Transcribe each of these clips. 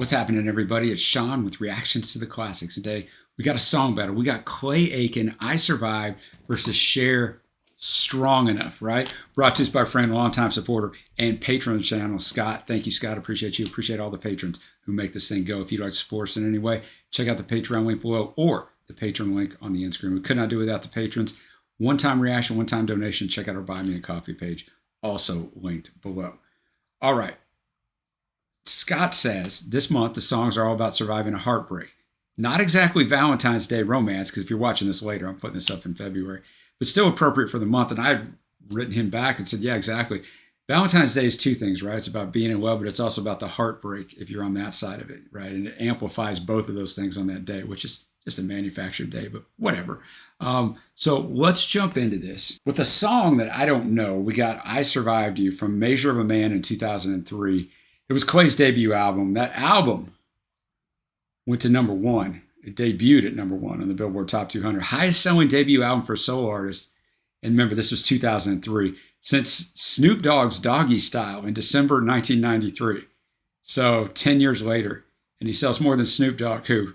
What's happening, everybody? It's Sean with Reactions to the Classics. Today, we got a song battle. We got Clay Aiken, I Survived, versus Cher, Strong Enough, right? Brought to us by a friend, longtime supporter, and patron of the channel, Scott. Thank you, Scott. Appreciate you. Appreciate all the patrons who make this thing go. If you'd like to support us in any way, check out the Patreon link below or the Patreon link on the end screen. We could not do it without the patrons. One-time reaction, one-time donation. Check out our Buy Me a Coffee page, also linked below. All right. Scott says this month the songs are all about surviving a heartbreak. Not exactly Valentine's Day romance, because if you're watching this later, I'm putting this up in February, but still appropriate for the month. And I had written him back and said, yeah, exactly. Valentine's Day is two things, right? It's about being in love, but it's also about the heartbreak if you're on that side of it, right? And it amplifies both of those things on that day, which is just a manufactured day, but whatever. So let's jump into this. With a song that I don't know, we got I Survived You from Measure of a Man in 2003. It was Clay's debut album. That album went to number one. It debuted at number one on the Billboard Top 200. Highest selling debut album for a solo artist. And remember, this was 2003. Since Snoop Dogg's Doggy Style in December 1993. So 10 years later. And he sells more than Snoop Dogg, who,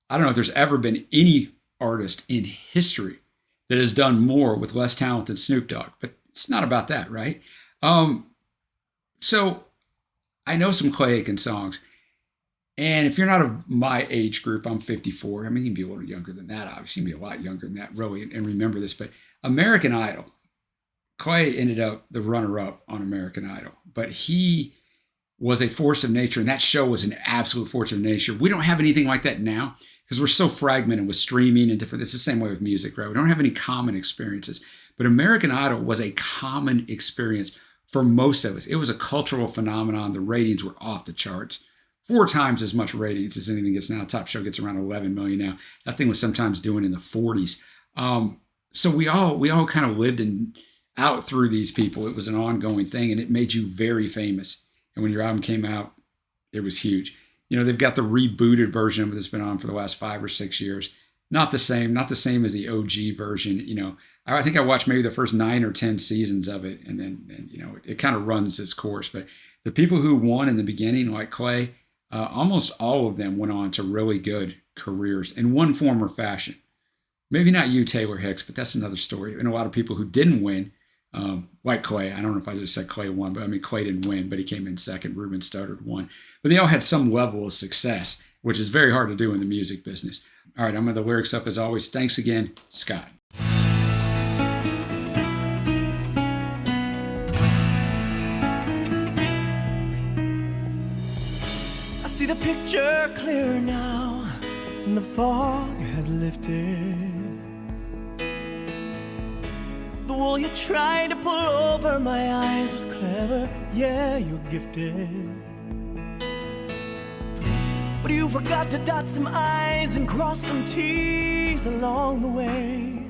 I don't know if there's ever been any artist in history that has done more with less talent than Snoop Dogg. But it's not about that, right? So I know some Clay Aiken songs. And if you're not of my age group, I'm 54. I mean, you can be a little younger than that. Obviously, you can be a lot younger than that, really, and remember this. But American Idol, Clay ended up the runner-up on American Idol. But he was a force of nature, and that show was an absolute force of nature. We don't have anything like that now because we're so fragmented with streaming and different. It's the same way with music, right? We don't have any common experiences. But American Idol was a common experience for most of us. It was a cultural phenomenon. The ratings were off the charts. 4 times as much ratings as anything gets now. Top show gets around 11 million now. That thing was sometimes doing in the 40s. So we all kind of lived out through these people. It was an ongoing thing, and it made you very famous. And when your album came out, it was huge. You know, they've got the rebooted version of it that's been on for the last 5 or 6 years. Not the same as the OG version. You know, I think I watched maybe the first 9 or 10 seasons of it, and then you know, it kind of runs its course. But the people who won in the beginning, like Clay, almost all of them went on to really good careers in one form or fashion. Maybe not you, Taylor Hicks, but that's another story. And a lot of people who didn't win, like Clay. I don't know if I just said Clay won, but I mean, Clay didn't win, but he came in second. Ruben Studdard won. But they all had some level of success, which is very hard to do in the music business. All right, I'm going to the lyrics up as always. Thanks again, Scott. See the picture clearer now, and the fog has lifted. The wool you tried to pull over my eyes was clever, yeah, you're gifted. But you forgot to dot some I's and cross some T's along the way.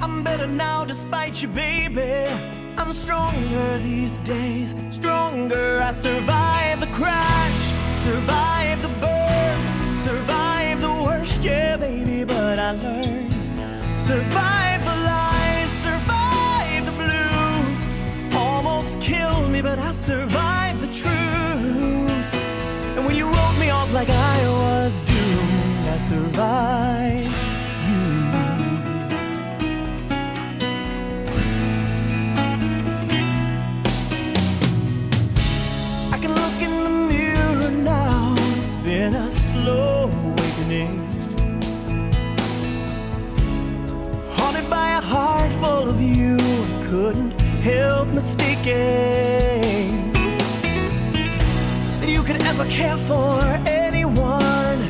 I'm better now despite you, baby. I'm stronger these days, stronger. I survived the crash, survived the burn, survived the worst, yeah, baby, but I learned. Survived the lies, survived the blues. Almost killed me, but I survived the truth. And when you wrote me off like I was doomed, I survived you. Been a slow awakening, haunted by a heart full of you. I couldn't help mistaking that you could ever care for anyone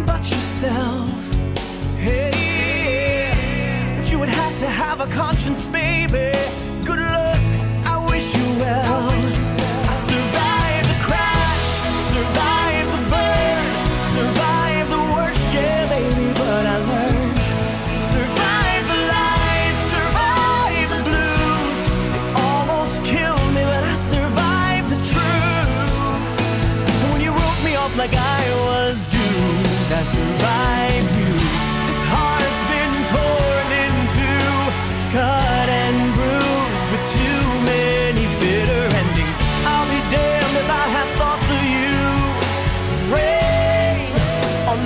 but yourself. Hey, but you would have to have a conscience, baby. Good luck, I wish you well. Like I was doomed, I survived you. This heart's been torn in two, cut and bruised with too many bitter and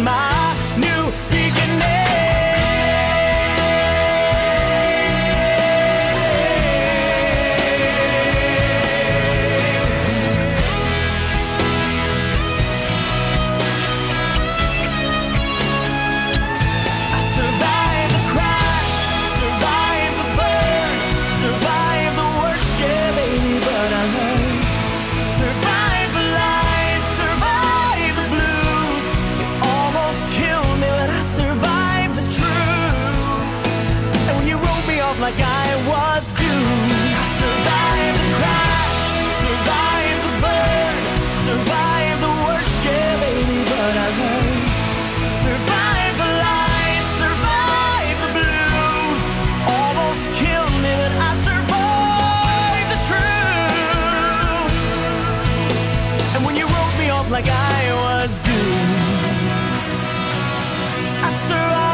on my new beginning. Like I was doomed. I survived the crash, survived the burn, survived the worst, yeah, baby, but I learned. Survived the lies, survived the blues. Almost killed me, but I survived the truth. And when you wrote me off like I was doomed, I survived.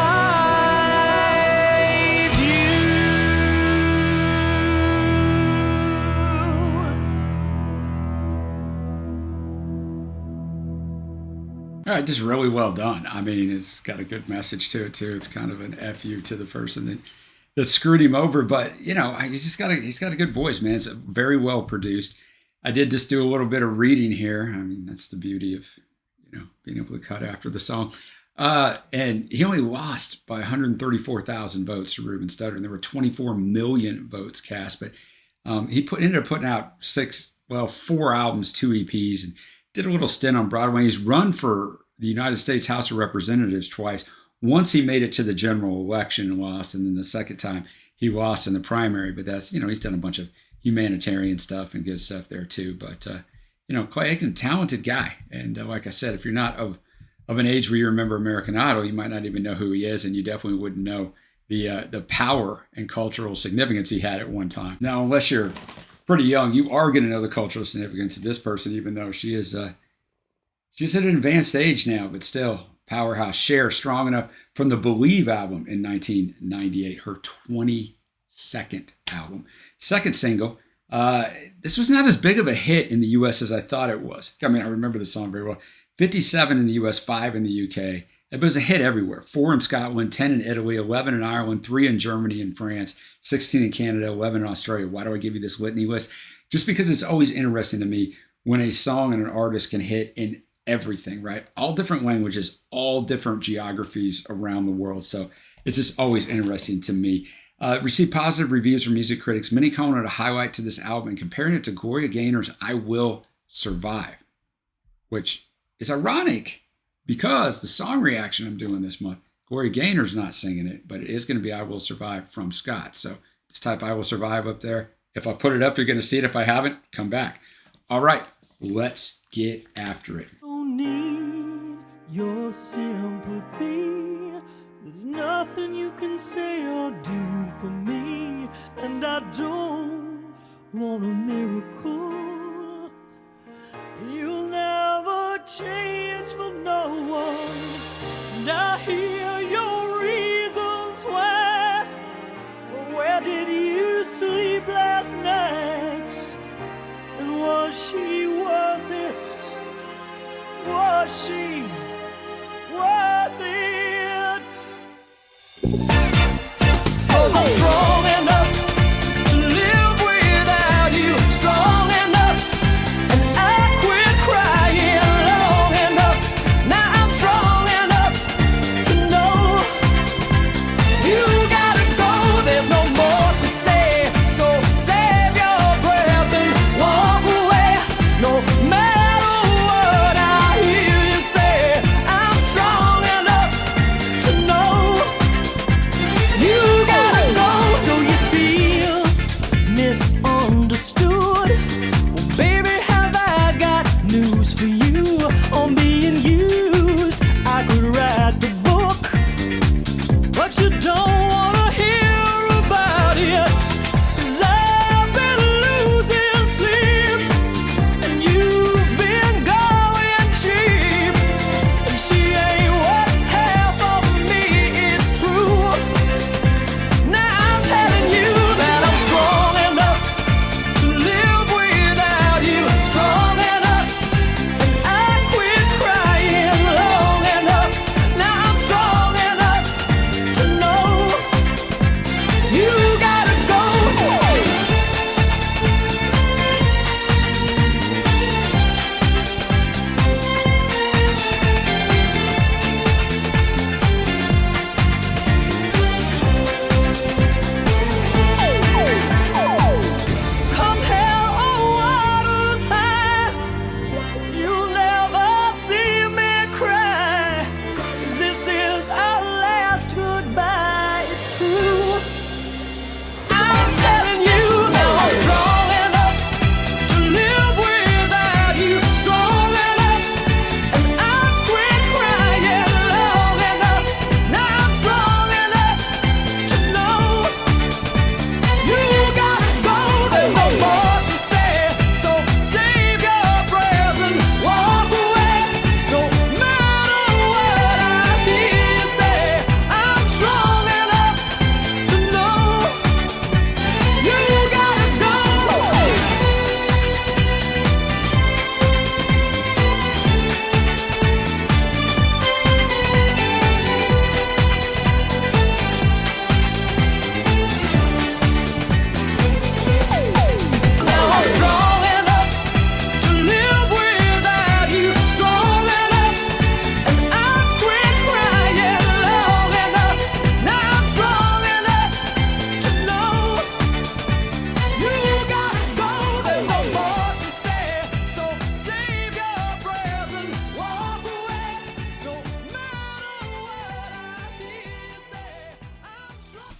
All right, just really well done. I mean, it's got a good message to it too. It's kind of an FU to the person that screwed him over, but you know, he's got a good voice, man. It's very well produced. I did just do a little bit of reading here. I mean, that's the beauty of, you know, being able to cut after the song. And he only lost by 134,000 votes to Ruben Studdard. And there were 24 million votes cast, but he ended up putting out 4 albums, 2 EPs, and did a little stint on Broadway. He's run for the United States House of Representatives twice. Once he made it to the general election and lost, and then the second time he lost in the primary. But that's, you know, he's done a bunch of humanitarian stuff and good stuff there too. But, you know, Clay Aiken, talented guy. And like I said, if you're not of an age where you remember American Idol, you might not even know who he is, and you definitely wouldn't know the power and cultural significance he had at one time. Now, unless you're pretty young, you are going to know the cultural significance of this person, even though she's at an advanced age now, but still powerhouse. Cher, Strong Enough, from the Believe album in 1998, her 22nd album. Second single. This was not as big of a hit in the U.S. as I thought it was. I mean, I remember the song very well. 57 in the U.S., 5 in the U.K. It was a hit everywhere. 4 in Scotland, 10 in Italy, 11 in Ireland, 3 in Germany and France, 16 in Canada, 11 in Australia. Why do I give you this litany list? Just because it's always interesting to me when a song and an artist can hit in everything, right? All different languages, all different geographies around the world. So it's just always interesting to me. Received positive reviews from music critics, many calling it a highlight to this album and comparing it to Gloria Gaynor's I Will Survive, which is ironic because the song reaction I'm doing this month, Gloria Gaynor's not singing it, but it is going to be I Will Survive from Scott. So just type I Will Survive up there. If I put it up, you're going to see it. If I haven't, come back. All right, let's get after it. Don't need your sympathy. There's nothing you can say or do for me. And I don't want a miracle. You'll never change for no one. And I hear your reasons why. But where did you sleep last night? And was she worth it? Was she worth it? 'Cause I'm strong enough to live without you. Strong enough, and I quit crying long enough. Now I'm strong enough to know you gotta go. There's no more to say, so save your breath and walk away. No matter what I hear you say,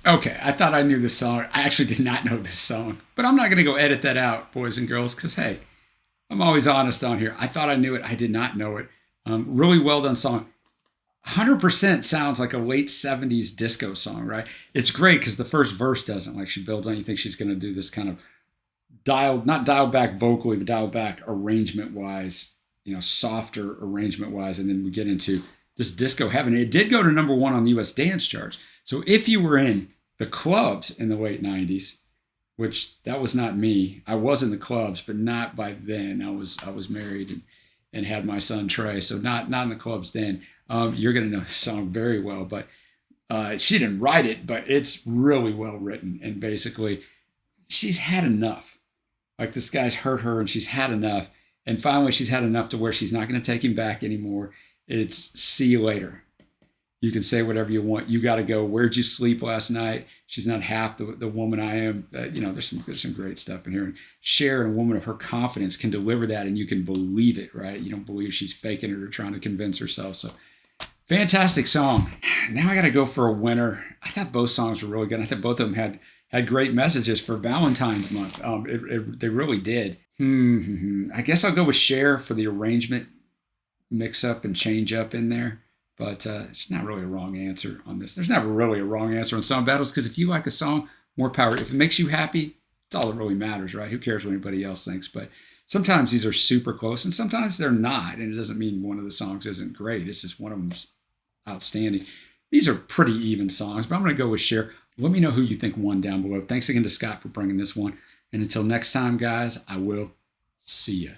Okay, I thought I knew this song. I actually did not know this song, but I'm not going to go edit that out, boys and girls, because hey, I'm always honest on here. I thought I knew it. I did not know it. Really well done song. 100% sounds like a late 70s disco song, right? It's great because the first verse doesn't. Like she builds on, you think she's going to do this kind of not dialed back vocally, but dialed back arrangement wise, softer arrangement wise. And then we get into just disco heaven. It did go to #1 on the US dance charts. So if you were in the clubs in the late 90s, which that was not me. I was in the clubs, but not by then. I was married and had my son Trey, so not in the clubs then. You're going to know this song very well, but she didn't write it, but it's really well written. And basically, she's had enough. Like this guy's hurt her, and she's had enough. And finally, she's had enough to where she's not going to take him back anymore. It's see you later. You can say whatever you want. You got to go. Where'd you sleep last night? She's not half the woman I am. There's some great stuff in here. And Cher, and a woman of her confidence, can deliver that, and you can believe it, right? You don't believe she's faking it or trying to convince herself. So fantastic song. Now I got to go for a winner. I thought both songs were really good. I thought both of them had great messages for Valentine's month. They really did. I guess I'll go with Cher for the arrangement mix up and change up in there. But it's not really a wrong answer on this. There's never really a wrong answer on song battles, because if you like a song, more power. If it makes you happy, it's all that really matters, right? Who cares what anybody else thinks? But sometimes these are super close, and sometimes they're not. And it doesn't mean one of the songs isn't great. It's just one of them's outstanding. These are pretty even songs, but I'm going to go with Cher. Let me know who you think won down below. Thanks again to Scott for bringing this one. And until next time, guys, I will see you.